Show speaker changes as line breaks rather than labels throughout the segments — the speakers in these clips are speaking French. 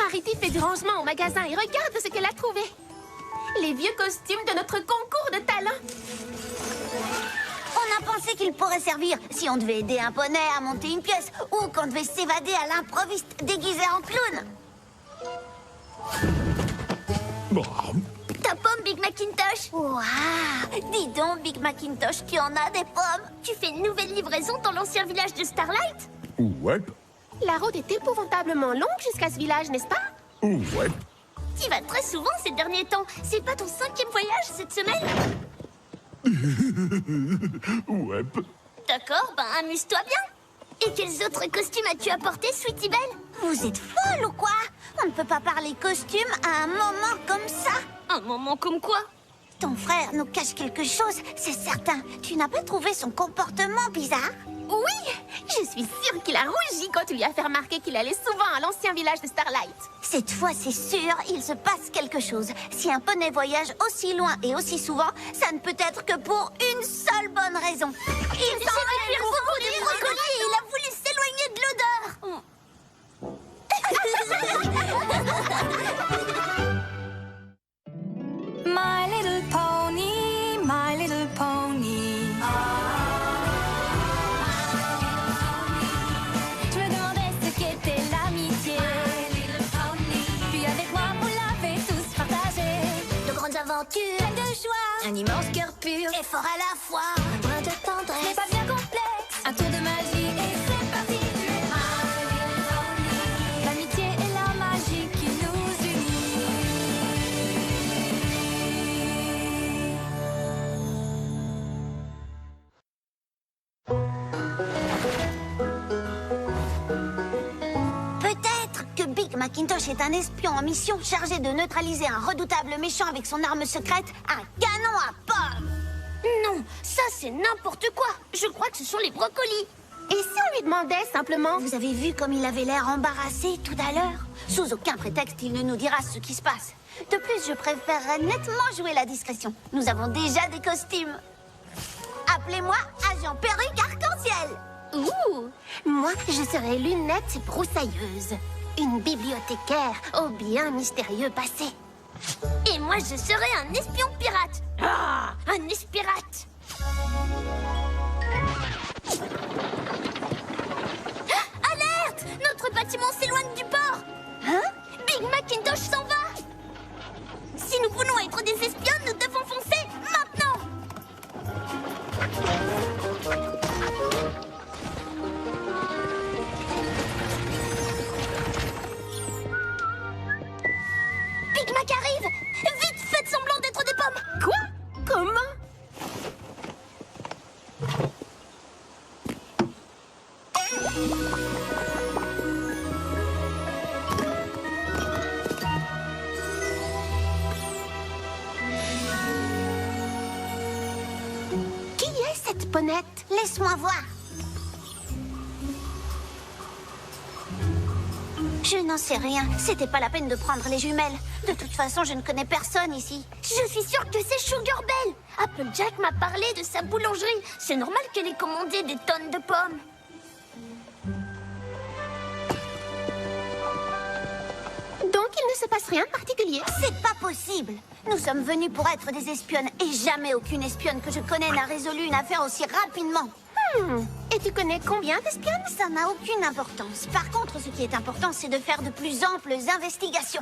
Rarity fait du rangement au magasin et regarde ce qu'elle a trouvé. Les vieux costumes de notre concours de talent.
On a pensé qu'il pourrait servir si on devait aider un poney à monter une pièce ou qu'on devait s'évader à l'improviste déguisé en clown. Ta pomme, Big Macintosh. Waouh! Dis donc, Big Macintosh, tu en as des pommes. Tu fais une nouvelle livraison dans l'ancien village de Starlight?
Ouais.
La route est épouvantablement longue jusqu'à ce village, n'est-ce pas?
Ouais.
Tu vas très souvent ces derniers temps. C'est pas ton 5e voyage cette semaine?
Ouais.
D'accord, ben amuse-toi bien. Et quels autres costumes as-tu apporté, Sweetie Belle? Vous êtes folle ou quoi? On ne peut pas parler costume à un moment comme ça.
Un moment comme quoi?
Ton frère nous cache quelque chose, c'est certain. Tu n'as pas trouvé son comportement bizarre?
Oui! Je suis sûre qu'il a rougi quand tu lui as fait remarquer qu'il allait souvent à l'ancien village de Starlight.
Cette fois, c'est sûr, il se passe quelque chose. Si un poney voyage aussi loin et aussi souvent, ça ne peut être que pour une seule bonne raison. Il s'en est beaucoup des brocolis et il a voulu s'éloigner de l'odeur.
My little pony, my little pony. Je me demandais ce qu'était l'amitié. Puis avec moi, vous l'avez tous partagé.
De grandes aventures,
Plein de joie,
un immense cœur pur et fort à la fois. Un brin de
ce n'est
tendresse.
pas bien complexe. Un tour de magie et c'est parti. L'amitié est la magie qui nous unit.
Peut-être que Big Macintosh est un espion en mission chargé de neutraliser un redoutable méchant avec son arme secrète, un canon à pommes.
Non, ça c'est n'importe quoi. Je crois que ce sont les brocolis.
Et si on lui demandait simplement...
Vous avez vu comme il avait l'air embarrassé tout à l'heure? Sous aucun prétexte, il ne nous dira ce qui se passe. De plus, je préférerais nettement jouer la discrétion. Nous avons déjà des costumes. Appelez-moi Agent Perruque Arc-en-Ciel.
Ouh! Moi, je serais lunette broussailleuse. Une bibliothécaire au bien mystérieux passé.
Et moi je serai un espion pirate. Ah, un espirate. Ah, alerte! Notre bâtiment s'éloigne du port.
Hein?
Big Macintosh s'en va. Si nous voulons être des espionnes, nous devons foncer maintenant. Big Mac arrive. Vite, faites semblant d'être des pommes.
Quoi? Comment? Qui est cette ponette?
Laisse-moi voir. Je n'en sais rien. C'était pas la peine de prendre les jumelles. De toute façon, je ne connais personne ici.
Je suis sûre que c'est Sugar Belle. Applejack m'a parlé de sa boulangerie. C'est normal qu'elle ait commandé des tonnes de pommes.
Donc il ne se passe rien de particulier.
C'est pas possible. Nous sommes venus pour être des espionnes et jamais aucune espionne que je connais n'a résolu une affaire aussi rapidement.
Et tu connais combien d'espionnes?
Ça n'a aucune importance. Par contre, ce qui est important, c'est de faire de plus amples investigations.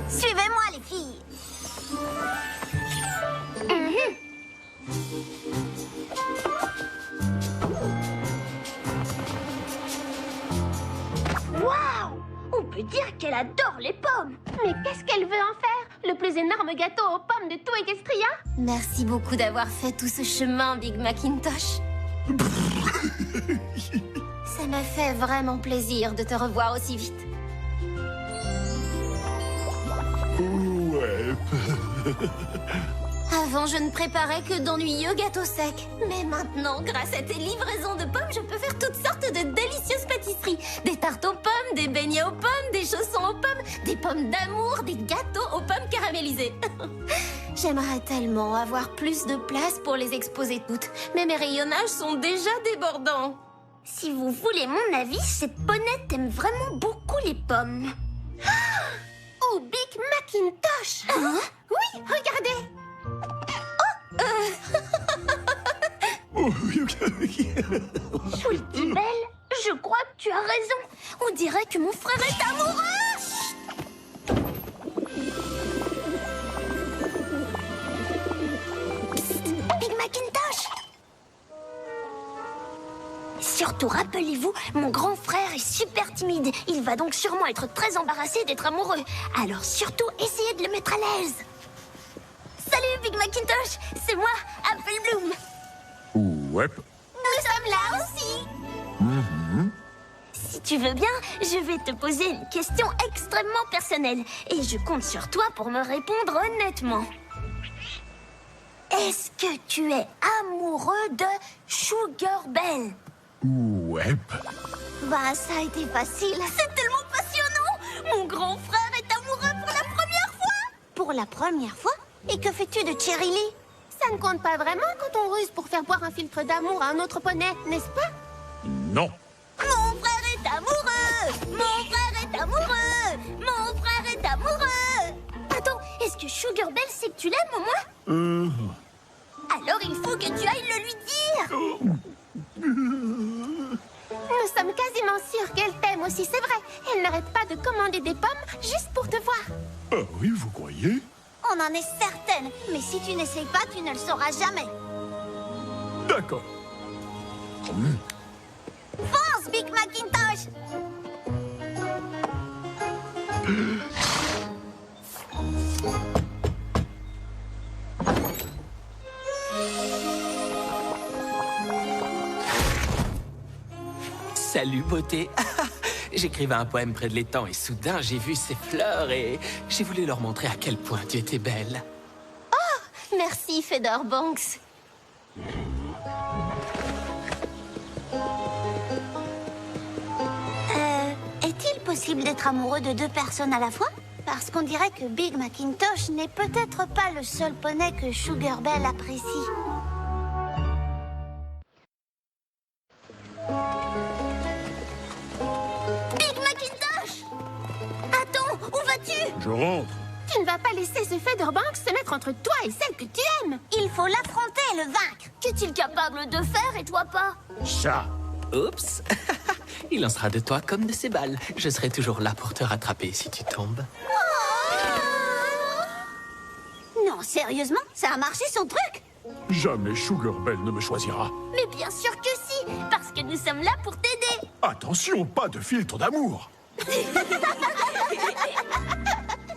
Suivez-moi, les filles.
Waouh! On peut dire qu'elle adore les pommes.
Mais qu'est-ce qu'elle veut en faire? Le plus énorme gâteau aux pommes de tout Equestria?
Merci beaucoup d'avoir fait tout ce chemin, Big Macintosh. Ça m'a fait vraiment plaisir de te revoir aussi vite.
Ouais.
Avant, je ne préparais que d'ennuyeux gâteaux secs. Mais maintenant, grâce à tes livraisons de pommes, je peux faire toutes sortes de délicieuses pâtisseries. Des tartes aux pommes, des beignets aux pommes, des chaussons aux pommes, des pommes d'amour, des gâteaux aux pommes caramélisées. J'aimerais tellement avoir plus de place pour les exposer toutes. Mais mes rayonnages sont déjà débordants. Si vous voulez mon avis, cette ponette aime vraiment beaucoup les pommes.
Oh, Big Macintosh! Oui, regardez!
Sweetie Belle, je crois que tu as raison. On dirait que mon frère est amoureux. Psst, Big Macintosh! Surtout, rappelez-vous, mon grand frère est super timide. Il va donc sûrement être très embarrassé d'être amoureux. Alors surtout, essayez de le mettre à l'aise. Salut, Big Macintosh! C'est moi, Apple Bloom.
Ouais.
Nous sommes là aussi. Si tu veux bien, je vais te poser une question extrêmement personnelle. Et je compte sur toi pour me répondre honnêtement. Est-ce que tu es amoureux de Sugar Belle?
Ouais.
Bah, ça a été facile. C'est tellement passionnant. Mon grand frère est amoureux pour la première fois. Pour la première fois? Et que fais-tu de Cherry Lee?
Ça ne compte pas vraiment quand on ruse pour faire boire un filtre d'amour à un autre poney, n'est-ce pas?
Non.
Mon frère est amoureux. Mon frère est amoureux. Mon frère est amoureux. Attends, est-ce que Sugar Belle sait que tu l'aimes au moins? Alors il faut que tu ailles le lui dire.
Nous sommes quasiment sûrs qu'elle t'aime aussi, c'est vrai. Elle n'arrête pas de commander des pommes juste pour te voir.
Ah oui, vous croyez?
On en est certaine. Mais si tu n'essayes pas, tu ne le sauras jamais.
D'accord.
Fonce, Big Macintosh.
Salut, beauté. J'écrivais un poème près de l'étang et soudain, j'ai vu ces fleurs et j'ai voulu leur montrer à quel point tu étais belle.
Merci, Fedor Banks.
Est-il possible d'être amoureux de deux personnes à la fois? Parce qu'on dirait que Big Macintosh n'est peut-être pas le seul poney que Sugar Belle apprécie. Big Macintosh! Attends, où vas-tu?
Je rentre.
Tu ne vas pas laisser ce Featherbanks se mettre entre toi et celle que tu aimes.
Il faut l'affronter et le vaincre. Qu'est-il capable de faire et toi pas?
Ça.
Oups. Il en sera de toi comme de ses balles. Je serai toujours là pour te rattraper si tu tombes.
Non, sérieusement, ça a marché son truc?
Jamais Sugar Belle ne me choisira.
Mais bien sûr que si, parce que nous sommes là pour t'aider.
Attention, pas de filtre d'amour.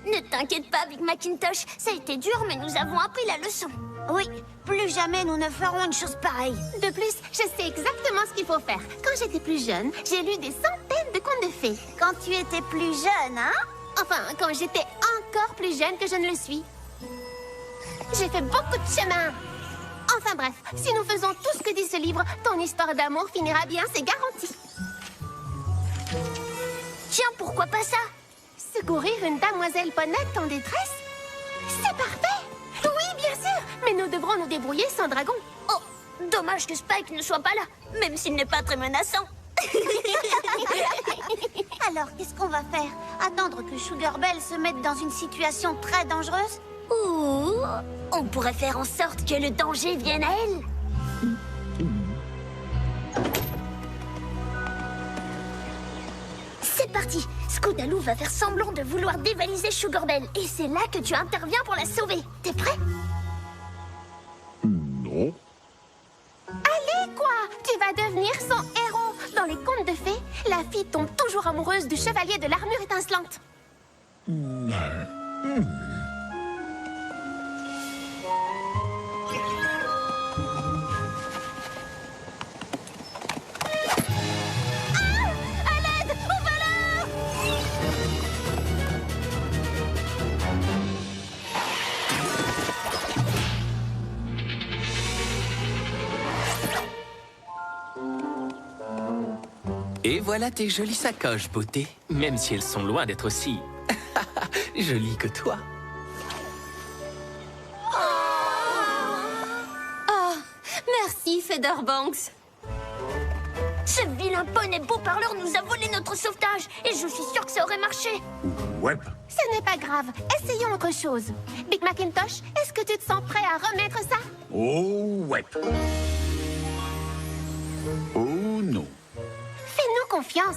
Ne t'inquiète pas, Big Macintosh, ça a été dur, mais nous avons appris la leçon. Oui, plus jamais nous ne ferons une chose pareille.
De plus, je sais exactement ce qu'il faut faire. Quand j'étais plus jeune, j'ai lu des centaines de contes de fées.
Quand tu étais plus jeune, hein?
Enfin, quand j'étais encore plus jeune que je ne le suis. J'ai fait beaucoup de chemin. Enfin bref, si nous faisons tout ce que dit ce livre, ton histoire d'amour finira bien, c'est garanti.
Tiens, pourquoi pas ça?
Secourir une damoiselle ponette en détresse? C'est parfait! Oui, bien sûr! Mais nous devrons nous débrouiller sans dragon.
Oh, dommage que Spike ne soit pas là, même s'il n'est pas très menaçant. Alors, qu'est-ce qu'on va faire? Attendre que Sugar Belle se mette dans une situation très dangereuse? Ou on pourrait faire en sorte que le danger vienne à elle? C'est parti! Scudaloo va faire semblant de vouloir dévaliser Sugar Belle. Et c'est là que tu interviens pour la sauver. T'es prêt?
Non.
Allez, quoi! Tu vas devenir son héros! Dans les contes de fées, la fille tombe toujours amoureuse du chevalier de l'armure étincelante.
Et voilà tes jolies sacoches, beauté. Même si elles sont loin d'être aussi jolies que toi.
Merci, Fedor Banks.
Ce vilain poney beau parleur nous a volé notre sauvetage et je suis sûre que ça aurait marché.
Ouais.
Ce n'est pas grave. Essayons autre chose. Big Macintosh, est-ce que tu te sens prêt à remettre ça?
Oh, ouais. Oh, non.
Fais-nous confiance.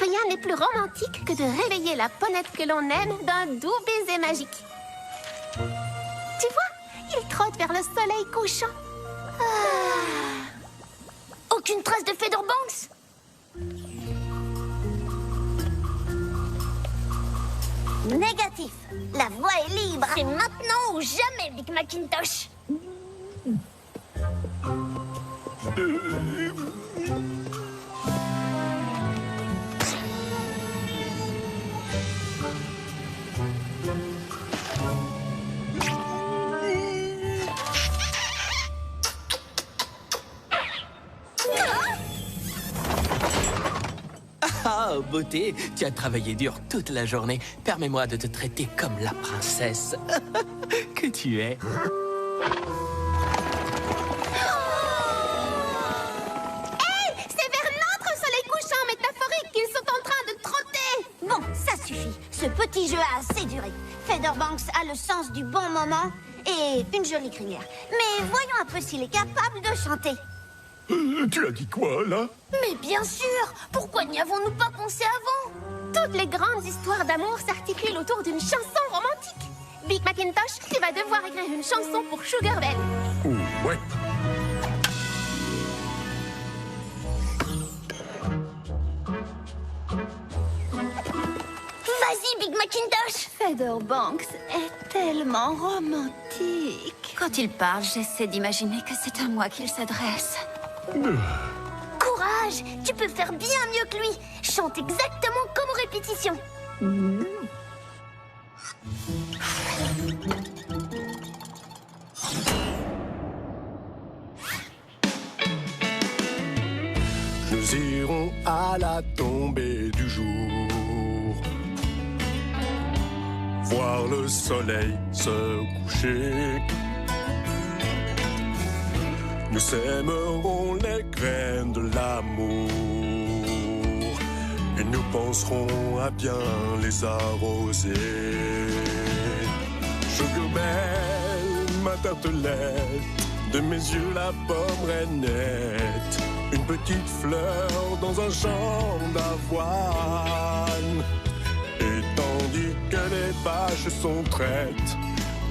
Rien n'est plus romantique que de réveiller la ponette que l'on aime d'un doux baiser magique. Tu vois, il trotte vers le soleil couchant.
Aucune trace de Featherbanks? Négatif. La voie est libre. C'est maintenant ou jamais, Big Macintosh.
Ah, beauté, tu as travaillé dur toute la journée. Permets-moi de te traiter comme la princesse que tu es.
C'est vers notre soleil couchant métaphorique qu'ils sont en train de trotter.
Bon, ça suffit. Ce petit jeu a assez duré. Featherbanks a le sens du bon moment et une jolie crinière. Mais voyons un peu s'il est capable de chanter.
Tu as dit quoi, là?
Mais bien sûr. Pourquoi n'y avons-nous pas pensé avant?
Toutes les grandes histoires d'amour s'articulent autour d'une chanson romantique. Big Macintosh, tu vas devoir écrire une chanson pour Sugar Belle.
Oh, ouais.
Vas-y, Big Macintosh.
Featherbanks est tellement romantique. Quand il parle, j'essaie d'imaginer que c'est à moi qu'il s'adresse.
Courage, tu peux faire bien mieux que lui. Chante exactement comme aux répétitions.
Nous irons à la tombée du jour, voir le soleil se coucher. Nous sèmerons les graines de l'amour et nous penserons à bien les arroser. Sugar Belle, ma tartelette, de mes yeux la pomme rainette, une petite fleur dans un champ d'avoine. Et tandis que les vaches sont traites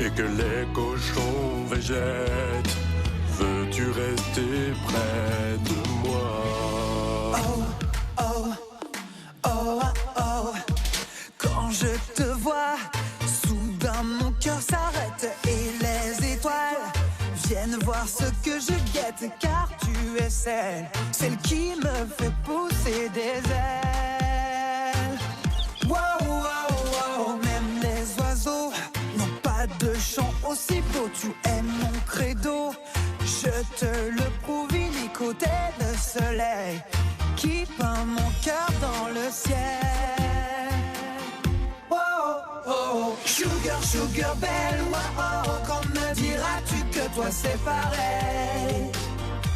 et que les cochons végètent, veux-tu rester près de moi?
Quand je te vois, soudain mon cœur s'arrête et les étoiles viennent voir ce que je guette, car tu es celle qui me fait pousser des ailes. Wow, wow, wow, même les oiseaux n'ont pas de chant aussi beau. Tu es mon credo, je te le prouve, iniquité de soleil qui peint mon cœur dans le ciel. Oh, oh, oh. Sugar, Sugar Belle, oh, oh, quand me diras-tu que toi c'est pareil?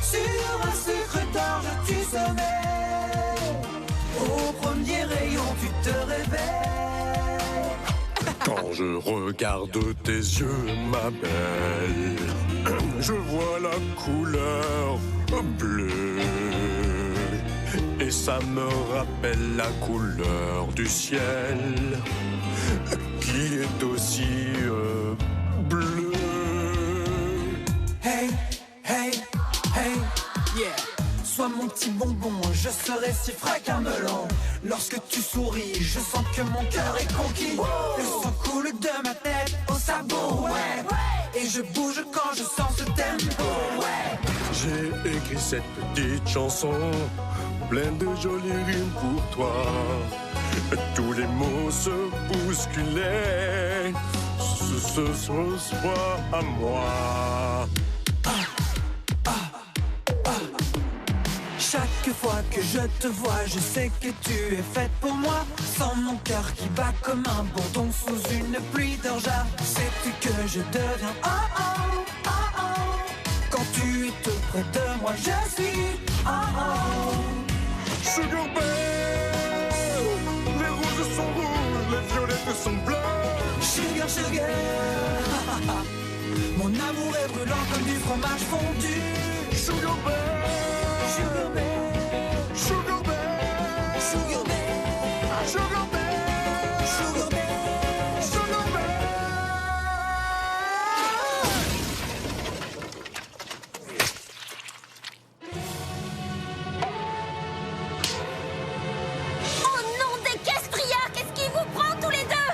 Sur un sucre d'orge tu sommeilles, au premier rayon tu te réveilles.
Quand je regarde tes yeux, ma belle, je vois la couleur bleue. Et ça me rappelle la couleur du ciel, qui est aussi bleu.
Hey, hey, hey, yeah. Sois mon petit bonbon, je serai si frais qu'un melon. Lorsque tu souris, je sens que mon cœur est conquis. Le sang coule de ma tête au sabot, ouais. Et je bouge quand je sens ce tempo, ouais.
J'ai écrit cette petite chanson, pleine de jolies rimes pour toi. Tous les mots se bousculaient, ce soir à moi.
Chaque fois que je te vois, je sais que tu es faite pour moi. Sans mon cœur qui bat comme un bourdon sous une pluie d'orgeat. Sais-tu que je deviens oh oh oh oh quand tu te près de moi je suis. Oh oh.
Sugar Belle, les rouges sont rouges, les violettes sont bleues.
Sugar, sugar. Mon amour est brûlant comme du fromage fondu.
Sugar Belle,
Sugar Belle,
Sugar Belle,
Sugar Belle,
Sugar Belle,
Sugar Belle,
Sugar Belle.
Oh non, des castriards, qu'est-ce qui vous prend tous les deux?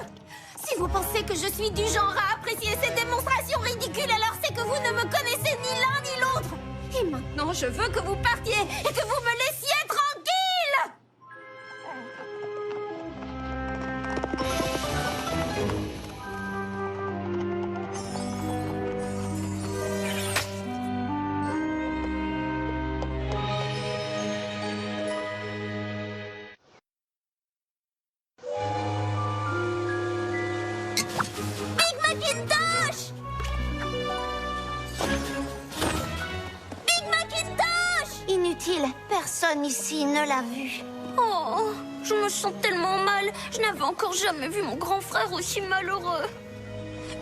Si vous pensez que je suis du genre à apprécier ces démonstrations ridicules, alors c'est que vous ne me connaissez ni l'un ni l'autre. Et maintenant, je veux que vous partiez et que vous me laissiez tranquille. Big Macintosh! Big Macintosh!
Inutile, personne ici ne l'a vu.
Oh, je me sens tellement mal. Je n'avais encore jamais vu mon grand frère aussi malheureux.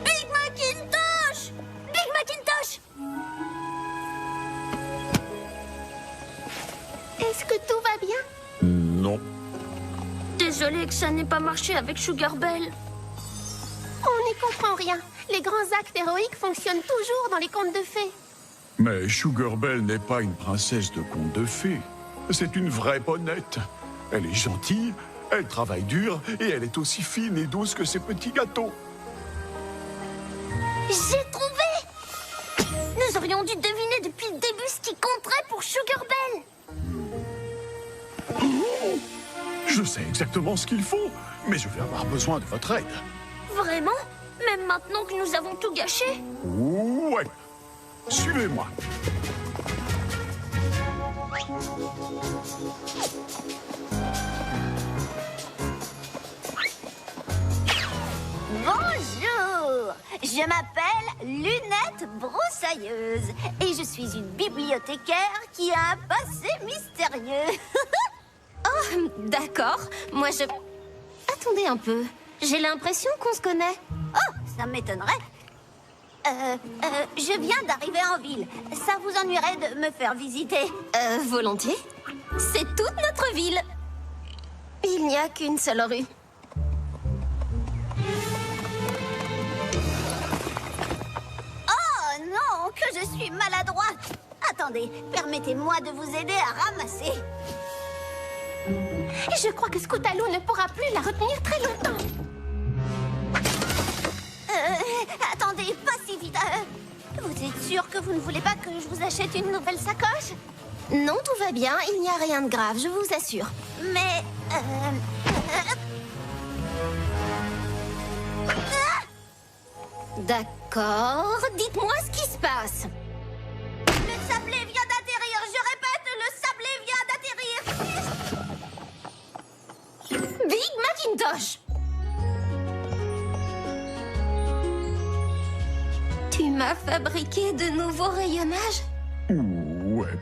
Big Macintosh! Big Macintosh!
Est-ce que tout va bien?
Non.
Désolée que ça n'ait pas marché avec Sugar Belle.
On n'y comprend rien. Les grands actes héroïques fonctionnent toujours dans les contes de fées.
Mais Sugar Belle n'est pas une princesse de conte de fées. C'est une vraie bonnette. Elle est gentille, elle travaille dur et elle est aussi fine et douce que ses petits gâteaux.
J'ai trouvé! Nous aurions dû deviner depuis le début ce qui compterait pour Sugar Belle.
Je sais exactement ce qu'il faut, mais je vais avoir besoin de votre aide.
Vraiment? Même maintenant que nous avons tout gâché?
Ouais. Suivez-moi.
Bonjour, je m'appelle Lunette Broussailleuse et je suis une bibliothécaire qui a un passé mystérieux.
Oh, d'accord. Moi, je... Attendez un peu. J'ai l'impression qu'on se connaît.
Oh, ça m'étonnerait. Je viens d'arriver en ville. Ça vous ennuierait de me faire visiter?
Volontiers. C'est toute notre ville. Il n'y a qu'une seule rue.
Oh non, que je suis maladroite. Attendez, permettez-moi de vous aider à ramasser.
Je crois que Scootaloo ne pourra plus la retenir très longtemps.
Attendez, pas si vite. Vous êtes sûr que vous ne voulez pas que je vous achète une nouvelle sacoche?
Non, tout va bien. Il n'y a rien de grave, je vous assure.
Mais...
D'accord. Dites-moi ce qui se passe.
Le sablé vient d'atterrir. Je répète, le sablé vient d'atterrir.
Big Macintosh! Tu m'as fabriqué de nouveaux rayonnages?
Ouais.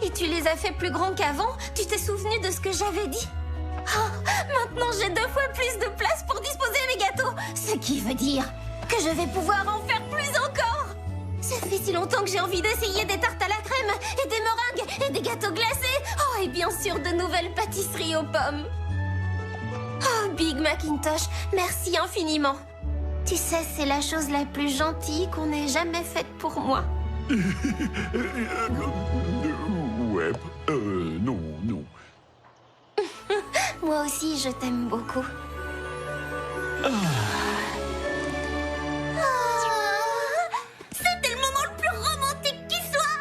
Et tu les as fait plus grands qu'avant? Tu t'es souvenu de ce que j'avais dit? Oh, maintenant j'ai 2 fois plus de place pour disposer mes gâteaux. Ce qui veut dire que je vais pouvoir en faire plus encore. Ça fait si longtemps que j'ai envie d'essayer des tartes à la crème et des meringues et des gâteaux glacés. Oh, et bien sûr de nouvelles pâtisseries aux pommes. Oh, Big Macintosh, merci infiniment. Tu sais, c'est la chose la plus gentille qu'on ait jamais faite pour moi.
Ouais. Non.
Moi aussi, je t'aime beaucoup. C'était le moment le plus romantique qui soit.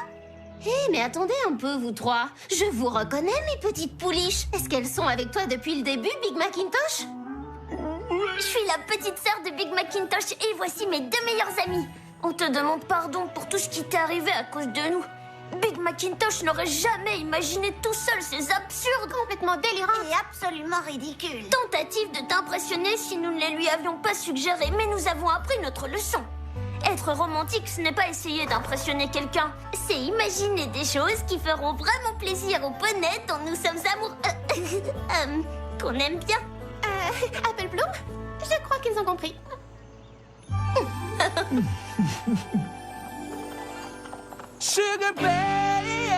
Hé, mais attendez un peu, vous trois. Je vous reconnais, mes petites pouliches. Est-ce qu'elles sont avec toi depuis le début, Big Macintosh? Je suis la petite sœur de Big Macintosh et voici mes 2 meilleures amies. On te demande pardon pour tout ce qui t'est arrivé à cause de nous. Big Macintosh n'aurait jamais imaginé tout seul ces absurdes,
Complètement délirant.
Et absolument ridicule.
tentatives de t'impressionner si nous ne les lui avions pas suggérées, mais nous avons appris notre leçon. Être romantique, ce n'est pas essayer d'impressionner quelqu'un. C'est imaginer des choses qui feront vraiment plaisir aux poneys dont nous sommes amoureux. Qu'on aime bien.
Apple Bloom, je crois qu'ils ont compris.
Sugar baby,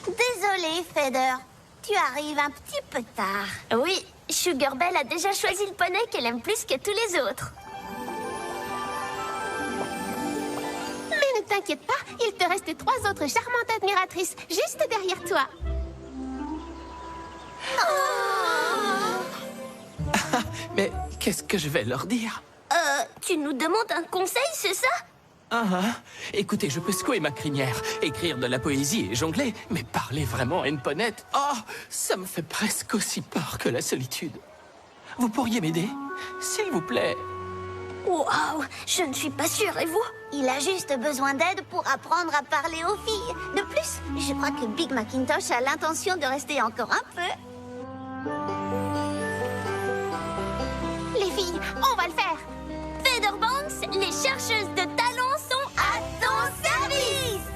Désolé, Feather. Tu arrives un petit peu tard.
Oui, Sugar Belle a déjà choisi le poney qu'elle aime plus que tous les autres.
Mais ne t'inquiète pas, il te reste 3 autres charmantes admiratrices juste derrière toi.
Mais qu'est-ce que je vais leur dire?
Tu nous demandes un conseil, c'est ça?
Écoutez, je peux secouer ma crinière, écrire de la poésie et jongler, mais parler vraiment à une ponette, ça me fait presque aussi peur que la solitude. Vous pourriez m'aider, s'il vous plaît?
Waouh, je ne suis pas sûre, et vous?
Il a juste besoin d'aide pour apprendre à parler aux filles. De plus, je crois que Big Macintosh a l'intention de rester encore un peu.
Les filles, on va le faire.
Featherbanks, les chercheuses de talent sont à ton service.